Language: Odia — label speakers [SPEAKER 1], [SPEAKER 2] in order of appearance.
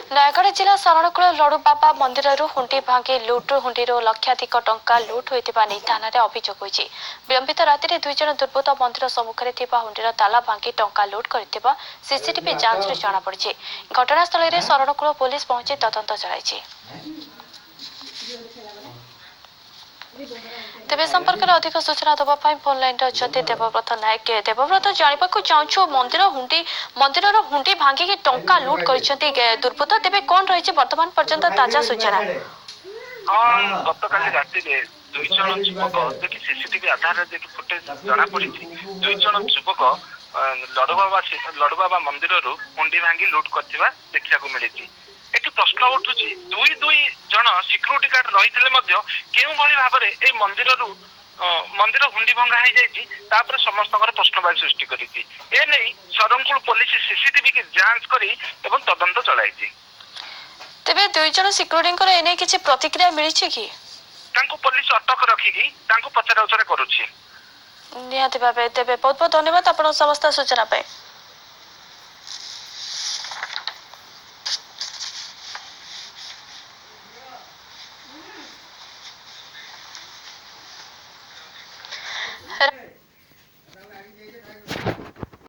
[SPEAKER 1] ନୟାଗଡ଼ ଜିଲ୍ଲା ଶରଣକୂଳ ଲଡୁବାବା ମନ୍ଦିରରୁ ହୁଣ୍ଡି ଭାଙ୍ଗି ଲୁଟ୍ରୁ ହୁଣ୍ଡିରୁ ଲକ୍ଷାଧିକ ଟଙ୍କା ଲୁଟ୍ ହୋଇଥିବା ନେଇ ଥାନାରେ ଅଭିଯୋଗ ହୋଇଛି। ବିଳମ୍ବିତ ରାତିରେ 2 ଜଣ ଦୁର୍ବୃତ୍ତ ମନ୍ଦିର ସମ୍ମୁଖରେ ଥିବା ହୁଣ୍ଡିର ତାଲା ଭାଙ୍ଗି ଟଙ୍କା ଲୁଟ୍ କରିଥିବା ସିସିଟିଭି ଯାଞ୍ଚରେ ଜଣାପଡ଼ିଛି। ଘଟଣାସ୍ଥଳରେ ଶରଣକୂଳ ପୋଲିସ ପହଞ୍ଚି ତଦନ୍ତ ଚଳାଇଛି। ତେବେ ସମ୍ପର୍କରେ ଅଧିକ ସୂଚନା ଦେବା ପାଇଁ ଫୋନ୍ ଲାଇନରେ ଅଛନ୍ତି ଦେବବ୍ରତ ନାୟକ। ଦେବବ୍ରତ, ଜାଣିବାକୁ ଚାହୁଁଛୁ ମନ୍ଦିରର ହୁଣ୍ଡି ଭାଙ୍ଗିକି ଟଙ୍କା ଲୁଟ୍ କରିଛନ୍ତି ଦୁର୍ବୃତ୍ତ, ତେବେ କଣ ରହିଛି ବର୍ତ୍ତମାନ ପର୍ଯ୍ୟନ୍ତ ତାଜା ସୂଚନା?
[SPEAKER 2] ଗତକାଲି ରାତିରେ 2 ଜଣ ଯୁବକ ଦେଖି ସିସିଟିଭି ଆଧାରରେ ଦେଖି ଫୁଟେଜ ଜଣାପଡ଼ିଛି। 2 ଜଣ ଯୁବକ ଲଡୁବାବା ମନ୍ଦିରରୁ ହୁଣ୍ଡି ଭାଙ୍ଗି ଲୁଟ୍ କରିଥିବା ଦେଖିବାକୁ ମିଳିଛି। ଏଠି ପ୍ରଶ୍ନ ଉଠୁଛି, ଦୁଇ ଜଣ ସିକ୍ୟୁରିଟି ଗାର୍ଡ ରହିଥିଲେ ମଧ୍ୟ କେଉଁଭଳି ଭାବରେ এই ମନ୍ଦିର ହୁଣ୍ଡି ଭଙ୍ଗା ହେଇଯାଇଛି, ତାପରେ ସମସ୍ତଙ୍କର ପ୍ରଶ୍ନବାଚୀ ସୃଷ୍ଟି କରିଛି। ଏ ନେଇ ଶରଣକୂଳ ପୋଲିସ ସିସିଟିଭି ଯାଞ୍ଚ କରି ଏବଂ ତଦନ୍ତ ଚଳାଇଛି।
[SPEAKER 1] ତେବେ 2 ଜଣ ସିକ୍ୟୁରିଟିଙ୍କର ଏ ନେଇ କିଛି ପ୍ରତିକ୍ରିୟା ମିଳିଛି କି?
[SPEAKER 2] ତାଙ୍କୁ ପୋଲିସ ଅଟକ ରଖିକି ତାଙ୍କୁ ପଚରା ଉଚରା କରୁଛି।
[SPEAKER 1] ନିହାତି ଭାବେ। ତେବେ ବହୁତ ବହୁତ ଧନ୍ୟବାଦ ଆପଣଙ୍କ ସମସ୍ତ ସୂଚନା ପାଇଁ।